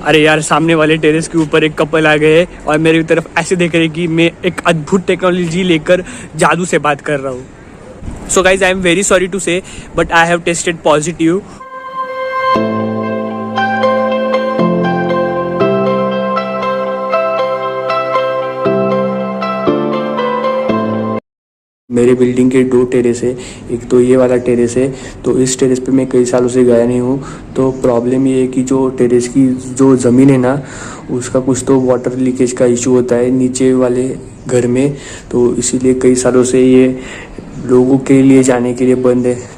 अरे यार, सामने वाले टेरेस के ऊपर एक कपल आ गए और मेरी तरफ ऐसे देख रहे कि मैं एक अद्भुत टेक्नोलॉजी लेकर जादू से बात कर रहा हूँ। So guys, I am very sorry to say but I have tested positive. मेरे बिल्डिंग के 2 टेरेस है, एक तो ये वाला टेरेस है। तो इस टेरेस पे मैं कई सालों से गया नहीं हूँ। तो प्रॉब्लम ये है कि जो टेरेस की जो ज़मीन है ना, उसका कुछ तो वाटर लीकेज का इशू होता है नीचे वाले घर में। तो इसीलिए कई सालों से ये लोगों के लिए जाने के लिए बंद है।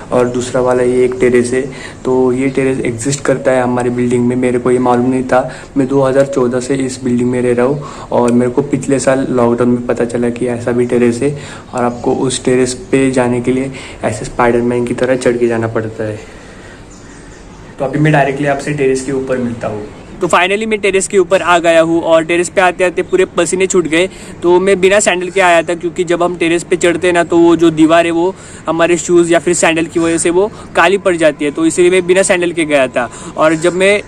और दूसरा वाला ये एक टेरेस है। तो ये टेरेस एग्जिस्ट करता है हमारे बिल्डिंग में, मेरे को ये मालूम नहीं था। मैं 2014 से इस बिल्डिंग में रह रहा हूँ और मेरे को पिछले साल लॉकडाउन में पता चला कि ऐसा भी टेरेस है और आपको उस टेरेस पे जाने के लिए ऐसे स्पाइडरमैन की तरह चढ़ के जाना पड़ता है। तो अभी मैं डायरेक्टली आपसे टेरेस के ऊपर मिलता हूँ। तो फाइनली मैं टेरेस के ऊपर आ गया हूँ और टेरेस पे आते आते पूरे पसीने छूट गए। तो मैं बिना सैंडल के आया था, क्योंकि जब हम टेरेस पे चढ़ते हैं ना, तो वो जो दीवार है वो हमारे शूज़ या फिर सैंडल की वजह से वो काली पड़ जाती है। तो इसलिए मैं बिना सैंडल के गया था। और जब मैं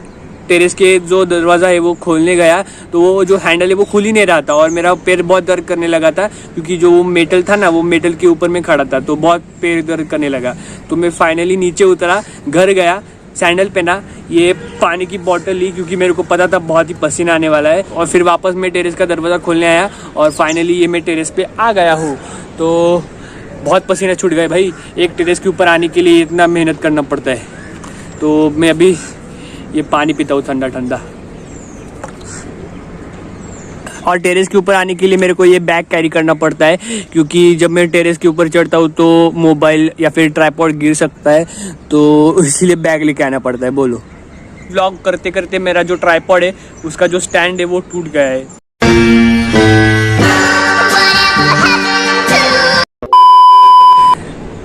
टेरेस के जो दरवाज़ा है वो खोलने गया तो वो जो हैंडल है वो खुल ही नहीं रहा था और मेरा पैर बहुत दर्द करने लगा था, क्योंकि जो वो मेटल था ना, वो मेटल के ऊपर में खड़ा था। तो बहुत पैर दर्द करने लगा। तो मैं फाइनली नीचे उतरा, घर गया, सैंडल पहना, ये पानी की बोतल ली क्योंकि मेरे को पता था बहुत ही पसीना आने वाला है। और फिर वापस मैं टेरेस का दरवाज़ा खोलने आया और फाइनली ये मैं टेरेस पे आ गया हूँ। तो बहुत पसीना छूट गए भाई, एक टेरेस के ऊपर आने के लिए इतना मेहनत करना पड़ता है। तो मैं अभी ये पानी पीता हूँ ठंडा ठंडा। और टेरेस के ऊपर आने के लिए मेरे को ये बैग कैरी करना पड़ता है, क्योंकि जब मैं टेरेस के ऊपर चढ़ता हूँ तो मोबाइल या फिर ट्राइपॉड गिर सकता है, तो इसीलिए बैग लेके आना पड़ता है। बोलो, व्लॉग करते करते मेरा जो ट्राइपॉड है उसका जो स्टैंड है वो टूट गया है।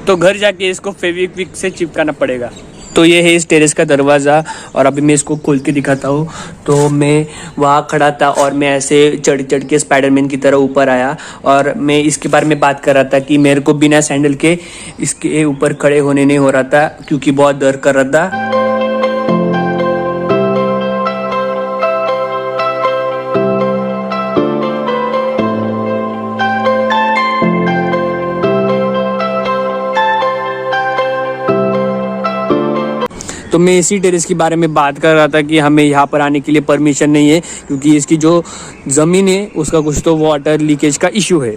तो घर जाके इसको फेविक्विक से चिपकाना पड़ेगा। तो ये है इस टेरेस का दरवाज़ा और अभी मैं इसको खोल के दिखाता हूँ। तो मैं वहाँ खड़ा था और मैं ऐसे चढ़ चढ़ के स्पाइडरमैन की तरह ऊपर आया और मैं इसके बारे में बात कर रहा था कि मेरे को बिना सैंडल के इसके ऊपर खड़े होने नहीं हो रहा था, क्योंकि बहुत डर कर रहा था। तो मैं इसी टेरेस के बारे में बात कर रहा था कि हमें यहाँ पर आने के लिए परमिशन नहीं है, क्योंकि इसकी जो ज़मीन है उसका कुछ तो वाटर लीकेज का इशू है।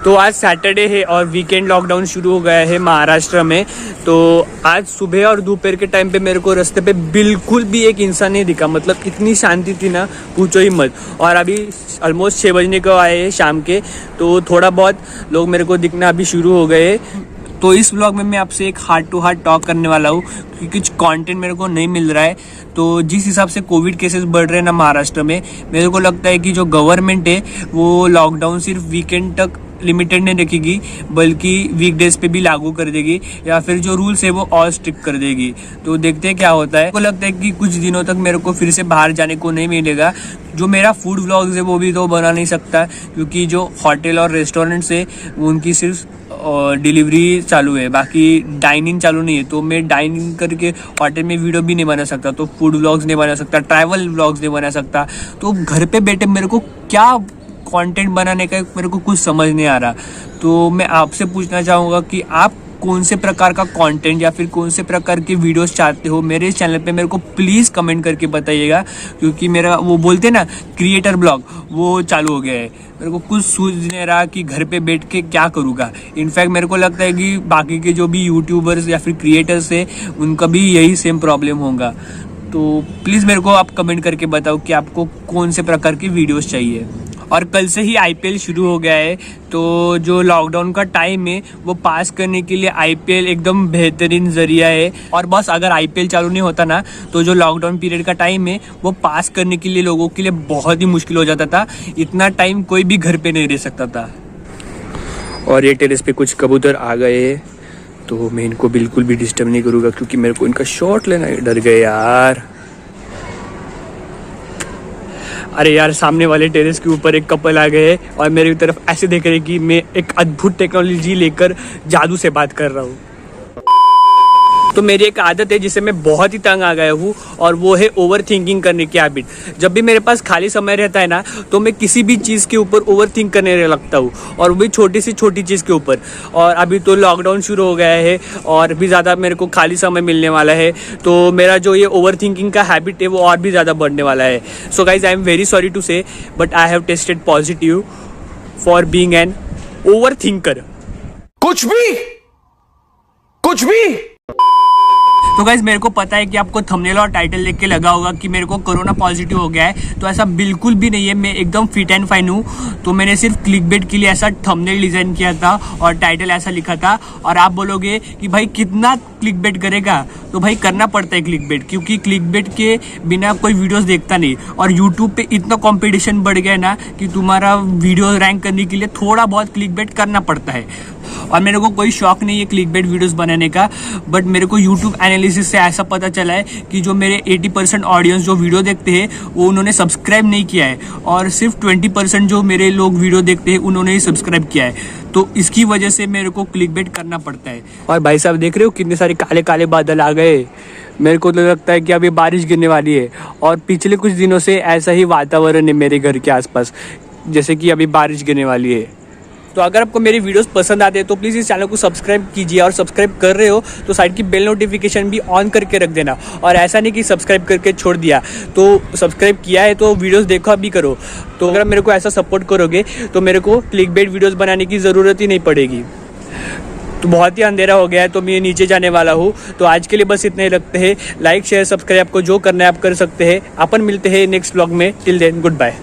तो आज सैटरडे है और वीकेंड लॉकडाउन शुरू हो गया है महाराष्ट्र में। तो आज सुबह और दोपहर के टाइम पे मेरे को रास्ते पे बिल्कुल भी एक इंसान नहीं दिखा। मतलब इतनी शांति थी ना, पूछो ही मत। और अभी ऑलमोस्ट 6 बजने को आए हैं शाम के, तो थोड़ा बहुत लोग मेरे को दिखना अभी शुरू हो गए। तो इस व्लॉग में मैं आपसे एक हार्ट टू हार्ट टॉक करने वाला हूँ, क्योंकि कुछ कंटेंट मेरे को नहीं मिल रहा है। तो जिस हिसाब से कोविड केसेस बढ़ रहे हैं ना महाराष्ट्र में, मेरे को लगता है कि जो गवर्नमेंट है वो लॉकडाउन सिर्फ वीकेंड तक लिमिटेड नहीं रखेगी, बल्कि वीकडेज पे भी लागू कर देगी, या फिर जो रूल्स है वो और स्ट्रिक्ट कर देगी। तो देखते हैं क्या होता है। मेरे को लगता है कि कुछ दिनों तक मेरे को फिर से बाहर जाने को नहीं मिलेगा। जो मेरा फूड व्लॉग्स है वो भी तो बना नहीं सकता, क्योंकि जो होटल और रेस्टोरेंट्स है उनकी सिर्फ डिलीवरी चालू है, बाकी डाइनिंग चालू नहीं है। तो मैं डाइनिंग करके होटल में वीडियो भी नहीं बना सकता, तो फूड व्लॉग्स नहीं बना सकता, ट्रैवल व्लॉग्स नहीं बना सकता। तो घर पे बैठे मेरे को क्या कंटेंट बनाने का मेरे को कुछ समझ नहीं आ रहा। तो मैं आपसे पूछना चाहूँगा कि आप कौन से प्रकार का कंटेंट या फिर कौन से प्रकार के वीडियोस चाहते हो मेरे चैनल पे, मेरे को प्लीज़ कमेंट करके बताइएगा। क्योंकि मेरा वो बोलते ना क्रिएटर ब्लॉग, वो चालू हो गया है। मेरे को कुछ सूझ नहीं रहा कि घर पे बैठ के क्या करूँगा। इनफैक्ट मेरे को लगता है कि बाकी के जो भी यूट्यूबर्स या फिर क्रिएटर्स है उनका भी यही सेम प्रॉब्लम होगा। तो प्लीज़ मेरे को आप कमेंट करके बताओ कि आपको कौन से प्रकार की वीडियोज़ चाहिए। और कल से ही आईपीएल शुरू हो गया है, तो जो लॉकडाउन का टाइम है वो पास करने के लिए आईपीएल एकदम बेहतरीन जरिया है। और बस अगर आईपीएल चालू नहीं होता ना, तो जो लॉकडाउन पीरियड का टाइम है वो पास करने के लिए लोगों के लिए बहुत ही मुश्किल हो जाता था। इतना टाइम कोई भी घर पे नहीं रह सकता था। और ये टेरेस पे कुछ कबूतर आ गए हैं, तो मैं इनको बिल्कुल भी डिस्टर्ब नहीं करूँगा क्योंकि मेरे को इनका शॉट लेना है। डर गए यार। अरे यार, सामने वाले टेरेस के ऊपर एक कपल आ गए हैं और मेरी तरफ ऐसे देख रहे हैं कि मैं एक अद्भुत टेक्नोलॉजी लेकर जादू से बात कर रहा हूँ। तो मेरी एक आदत है जिसे मैं बहुत ही तंग आ गया हूँ और वो है ओवर थिंकिंग करने की हैबिट। जब भी मेरे पास खाली समय रहता है ना, तो मैं किसी भी चीज़ के ऊपर ओवर थिंक करने लगता हूँ, और वो भी छोटी से छोटी चीज़ के ऊपर। और अभी तो लॉकडाउन शुरू हो गया है और भी ज़्यादा मेरे को खाली समय मिलने वाला है, तो मेरा जो ये ओवर थिंकिंग का हैबिट है वो और भी ज़्यादा बढ़ने वाला है। So guys, I am very sorry to say, but I have tested positive for being an overthinker. कुछ भी। तो गाइज, मेरे को पता है कि आपको थंबनेल और टाइटल देख के लगा होगा कि मेरे को कोरोना पॉजिटिव हो गया है, तो ऐसा बिल्कुल भी नहीं है। मैं एकदम फिट एंड फाइन हूँ। तो मैंने सिर्फ क्लिकबेट के लिए ऐसा थंबनेल डिजाइन किया था और टाइटल ऐसा लिखा था। और आप बोलोगे कि भाई कितना क्लिकबेट करेगा, तो भाई करना पड़ता है क्लिकबेट, क्योंकि क्लिकबेट के बिना कोई वीडियोस देखता नहीं। और यूट्यूब पे इतना कंपटीशन बढ़ गया ना कि तुम्हारा वीडियो रैंक करने के लिए थोड़ा बहुत क्लिकबेट करना पड़ता है। और मेरे को कोई शौक नहीं है क्लिकबेट वीडियोस बनाने का, बट मेरे को यूट्यूब एनालिसिस से ऐसा पता चला है कि जो मेरे 80% ऑडियंस जो वीडियो देखते हैं वो उन्होंने सब्सक्राइब नहीं किया है, और सिर्फ 20% जो मेरे लोग वीडियो देखते हैं उन्होंने ही सब्सक्राइब किया है। तो इसकी वजह से मेरे को क्लिकबेट करना पड़ता है। और भाई साहब, देख रहे हो कितने सारे काले काले बादल आ गए। मेरे को तो लगता है कि अभी बारिश गिरने वाली है, और पिछले कुछ दिनों से ऐसा ही वातावरण है मेरे घर के आसपास, जैसे कि अभी बारिश गिरने वाली है। तो अगर आपको मेरी वीडियोस पसंद आते हैं तो प्लीज़ इस चैनल को सब्सक्राइब कीजिए, और सब्सक्राइब कर रहे हो तो साइड की बेल नोटिफिकेशन भी ऑन करके रख देना। और ऐसा नहीं कि सब्सक्राइब करके छोड़ दिया, तो सब्सक्राइब किया है तो वीडियोस देखा भी करो। तो अगर मेरे को ऐसा सपोर्ट करोगे तो मेरे को क्लिकबेट वीडियोस बनाने की ज़रूरत ही नहीं पड़ेगी। तो बहुत ही अंधेरा हो गया है, तो मैं नीचे जाने वाला हूँ। तो आज के लिए बस इतने ही रखते हैं। लाइक शेयर सब्सक्राइब आपको जो करना है आप कर सकते हैं। अपन मिलते हैं नेक्स्ट व्लॉग में। Till then, good bye.